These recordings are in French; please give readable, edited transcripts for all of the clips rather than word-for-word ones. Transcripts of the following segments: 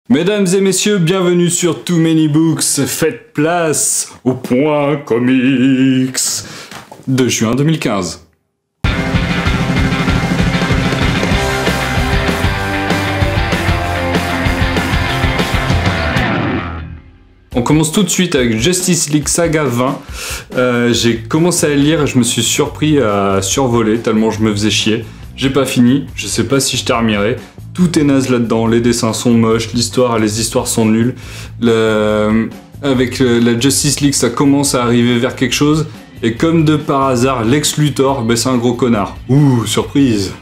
Mesdames et messieurs, bienvenue sur Too Many Books, faites place au Point Comics de juin 2015. On commence tout de suite avec Justice League Saga 20. J'ai commencé à lire et je me suis surpris à survoler tellement je me faisais chier. J'ai pas fini, je sais pas si je terminerai. Tout est naze là-dedans, les dessins sont moches, les histoires sont nulles. Avec la Justice League, ça commence à arriver vers quelque chose. Et comme de par hasard, Lex Luthor, c'est un gros connard. Ouh, surprise.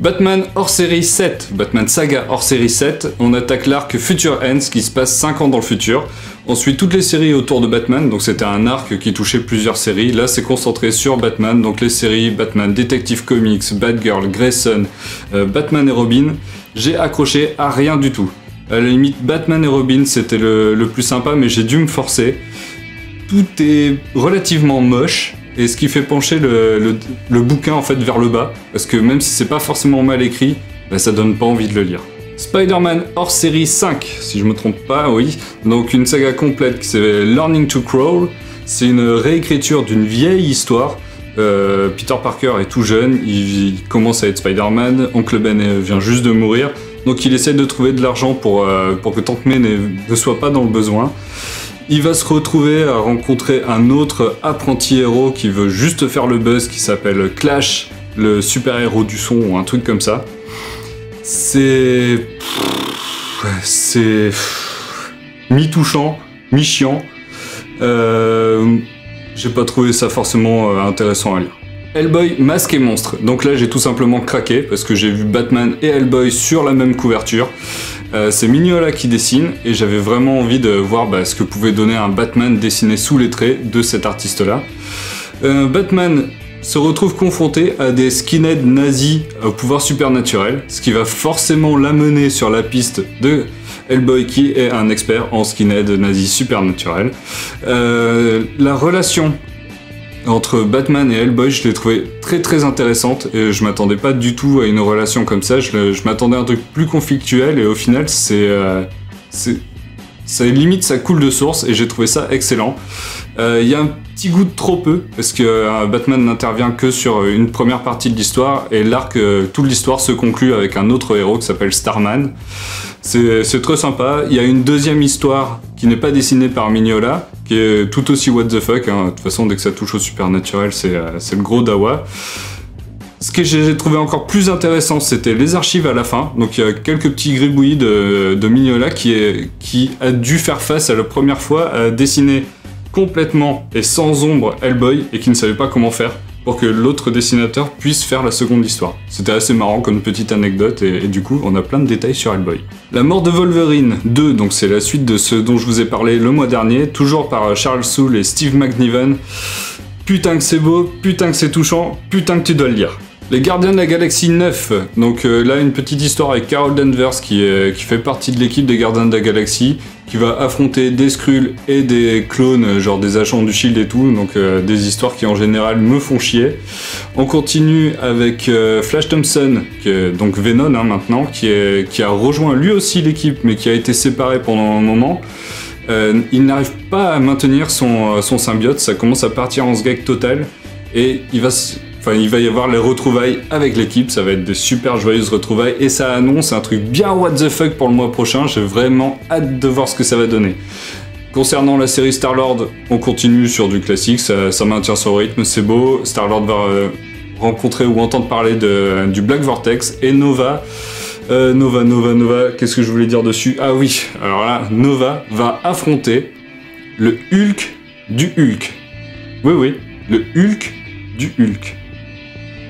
Batman hors série 7, Batman Saga hors série 7, on attaque l'arc Future Ends qui se passe 5 ans dans le futur. On suit toutes les séries autour de Batman, donc c'était un arc qui touchait plusieurs séries. Là c'est concentré sur Batman, donc les séries Batman Detective Comics, Batgirl, Grayson, Batman et Robin. J'ai accroché à rien du tout. À la limite Batman et Robin c'était le plus sympa, mais j'ai dû me forcer. Tout est relativement moche. Et ce qui fait pencher le bouquin en fait vers le bas, parce que même si c'est pas forcément mal écrit, ça donne pas envie de le lire. Spider-Man hors série 5, si je me trompe pas, oui. Donc une saga complète qui s'appelle Learning to Crawl. C'est une réécriture d'une vieille histoire. Peter Parker est tout jeune, il commence à être Spider-Man, Oncle Ben vient juste de mourir, donc il essaie de trouver de l'argent pour que Tante May ne soit pas dans le besoin. Il va se retrouver à rencontrer un autre apprenti héros qui veut juste faire le buzz, qui s'appelle Clash, le super héros du son ou un truc comme ça. C'est mi-touchant, mi-chiant. J'ai pas trouvé ça forcément intéressant à lire. Hellboy, Masque et Monstre. Donc là j'ai tout simplement craqué parce que j'ai vu Batman et Hellboy sur la même couverture. C'est Mignola qui dessine et j'avais vraiment envie de voir ce que pouvait donner un Batman dessiné sous les traits de cet artiste-là. Batman se retrouve confronté à des skinheads nazis au pouvoir supernaturel, ce qui va forcément l'amener sur la piste de Hellboy qui est un expert en skinhead nazi supernaturel. La relation entre Batman et Hellboy, je l'ai trouvé très intéressante et je m'attendais pas du tout à une relation comme ça. Je m'attendais à un truc plus conflictuel et au final ça limite ça coule de source et j'ai trouvé ça excellent. Il y a un petit goût de trop peu parce que Batman n'intervient que sur une première partie de l'histoire et l'arc, toute l'histoire se conclut avec un autre héros qui s'appelle Starman. C'est très sympa. Il y a une deuxième histoire qui n'est pas dessinée par Mignola, qui est tout aussi what the fuck. De toute façon, dès que ça touche au supernaturel, c'est le gros dawa. Ce que j'ai trouvé encore plus intéressant, c'était les archives à la fin. Donc il y a quelques petits gribouillis de Mignola qui a dû faire face à la première fois à dessiner complètement et sans ombre Hellboy et qui ne savait pas comment faire pour que l'autre dessinateur puisse faire la seconde histoire. C'était assez marrant comme petite anecdote et du coup on a plein de détails sur Hellboy. La mort de Wolverine 2, donc c'est la suite de ce dont je vous ai parlé le mois dernier, toujours par Charles Soule et Steve McNiven. Putain que c'est beau, putain que c'est touchant, putain que tu dois le lire. Les Gardiens de la Galaxie 9, donc là une petite histoire avec Carol Danvers qui fait partie de l'équipe des Gardiens de la Galaxie, qui va affronter des Skrulls et des clones, genre des agents du Shield et tout, donc des histoires qui en général me font chier. On continue avec Flash Thompson, qui est donc Venom maintenant, qui a rejoint lui aussi l'équipe mais qui a été séparé pendant un moment. Il n'arrive pas à maintenir son symbiote, ça commence à partir en sgeg total et il va y avoir les retrouvailles avec l'équipe, ça va être des super joyeuses retrouvailles et ça annonce un truc bien what the fuck pour le mois prochain, j'ai vraiment hâte de voir ce que ça va donner. Concernant la série Star-Lord, on continue sur du classique, ça maintient son rythme, c'est beau, Star-Lord va rencontrer ou entendre parler du Black Vortex et Nova, qu'est-ce que je voulais dire dessus? Ah oui, alors là, Nova va affronter le Hulk du Hulk. Oui, le Hulk du Hulk.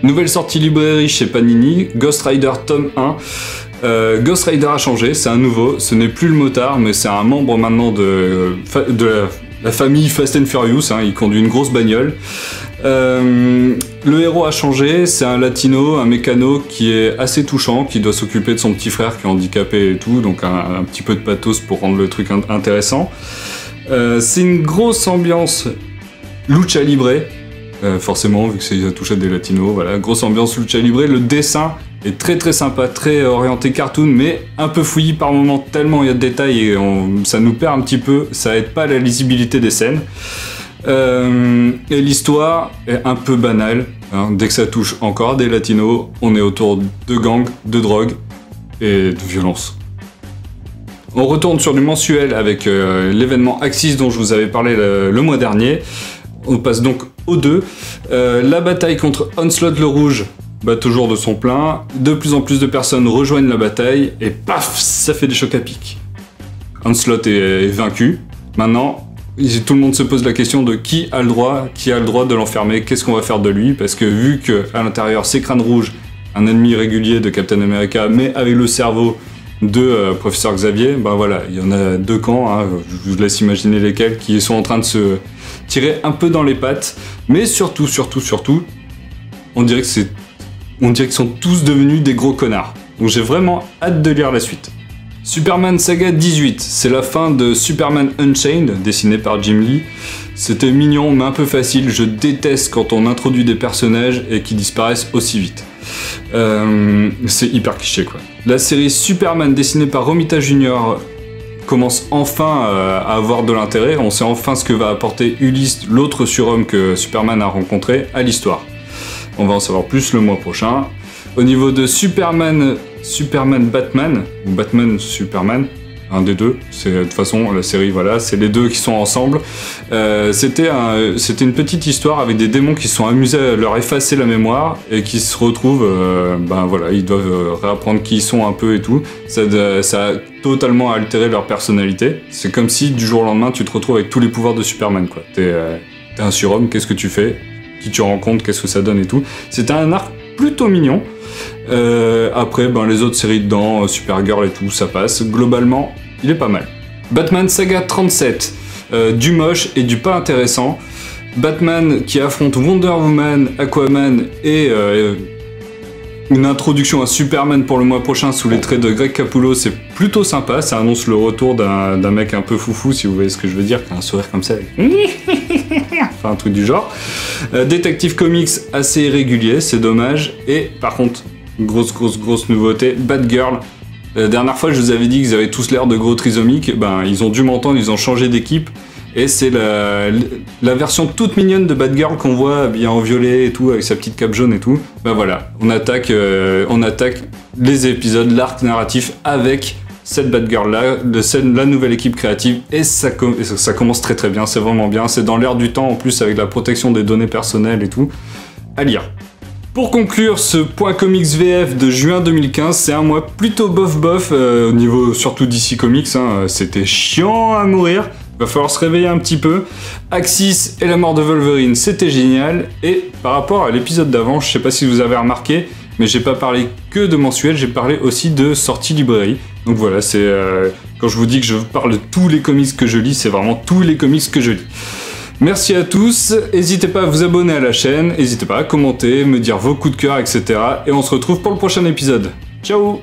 Nouvelle sortie librairie chez Panini, Ghost Rider tome 1. Ghost Rider a changé, c'est un nouveau, ce n'est plus le motard, mais c'est un membre maintenant de la famille Fast and Furious, il conduit une grosse bagnole. Le héros a changé, c'est un latino, un mécano qui est assez touchant, qui doit s'occuper de son petit frère qui est handicapé et tout, donc un petit peu de pathos pour rendre le truc intéressant. C'est une grosse ambiance lucha libre. Forcément, vu que ça touche à des latinos, voilà, grosse ambiance lucha libre. Le dessin est très très sympa, très orienté cartoon, mais un peu fouillis par moments, tellement il y a de détails et ça nous perd un petit peu, ça aide pas à la lisibilité des scènes. Et l'histoire est un peu banale, hein. Dès que ça touche encore des latinos, on est autour de gangs, de drogue et de violence. On retourne sur du mensuel avec l'événement Axis dont je vous avais parlé le mois dernier. On passe donc au 2. La bataille contre Onslaught le Rouge bat toujours de son plein. De plus en plus de personnes rejoignent la bataille et paf, ça fait des chocs à pic. Onslaught est vaincu. Maintenant, tout le monde se pose la question de qui a le droit de l'enfermer, qu'est-ce qu'on va faire de lui, parce que vu qu'à l'intérieur c'est Crâne Rouge, un ennemi régulier de Captain America, mais avec le cerveau de Professeur Xavier, ben voilà, il y en a deux camps, hein, je vous laisse imaginer lesquels, qui sont en train de se tirer un peu dans les pattes, mais surtout, on dirait qu'ils sont tous devenus des gros connards. Donc j'ai vraiment hâte de lire la suite. Superman Saga 18, c'est la fin de Superman Unchained, dessiné par Jim Lee. C'était mignon mais un peu facile, je déteste quand on introduit des personnages et qui disparaissent aussi vite. C'est hyper cliché quoi. La série Superman dessinée par Romita Jr. commence enfin à avoir de l'intérêt, on sait enfin ce que va apporter Ulysse, l'autre surhomme que Superman a rencontré, à l'histoire. On va en savoir plus le mois prochain. Au niveau de Superman Batman, ou Batman Superman, un des deux, c'est de toute façon la série, voilà, c'est les deux qui sont ensemble. C'était une petite histoire avec des démons qui se sont amusés à leur effacer la mémoire et qui se retrouvent, ben voilà, ils doivent réapprendre qui ils sont un peu et tout. Ça a totalement altéré leur personnalité. C'est comme si du jour au lendemain tu te retrouves avec tous les pouvoirs de Superman, quoi. T'es un surhomme, qu'est-ce que tu fais? Qui tu rencontres, qu'est-ce que ça donne et tout. C'était un arc plutôt mignon. Après, ben, les autres séries dedans, Supergirl et tout, ça passe. Globalement, il est pas mal. Batman Saga 37, du moche et du pas intéressant. Batman qui affronte Wonder Woman, Aquaman et une introduction à Superman pour le mois prochain sous les traits de Greg Capullo, c'est plutôt sympa. Ça annonce le retour d'un mec un peu foufou, si vous voyez ce que je veux dire, qui a un sourire comme ça. Enfin, un truc du genre. Detective Comics assez irrégulier, c'est dommage. Et par contre, grosse nouveauté, Batgirl. La dernière fois, je vous avais dit qu'ils avaient tous l'air de gros trisomiques. Ben, ils ont dû m'entendre, ils ont changé d'équipe. Et c'est la version toute mignonne de Batgirl qu'on voit habillée en violet et tout, avec sa petite cape jaune et tout. Ben voilà, on attaque les épisodes, l'arc narratif avec cette Batgirl-là, la nouvelle équipe créative, et ça commence très très bien, c'est vraiment bien. C'est dans l'air du temps en plus, avec la protection des données personnelles et tout. À lire. Pour conclure ce point comics VF de juin 2015, c'est un mois plutôt bof au niveau surtout DC Comics, hein, c'était chiant à mourir. Va falloir se réveiller un petit peu. Axis et la mort de Wolverine, c'était génial. Et par rapport à l'épisode d'avant, je sais pas si vous avez remarqué, mais j'ai pas parlé que de mensuel, j'ai parlé aussi de sorties librairie. Donc voilà, c'est quand je vous dis que je parle de tous les comics que je lis, c'est vraiment tous les comics que je lis. Merci à tous, n'hésitez pas à vous abonner à la chaîne, n'hésitez pas à commenter, me dire vos coups de cœur, etc. Et on se retrouve pour le prochain épisode. Ciao!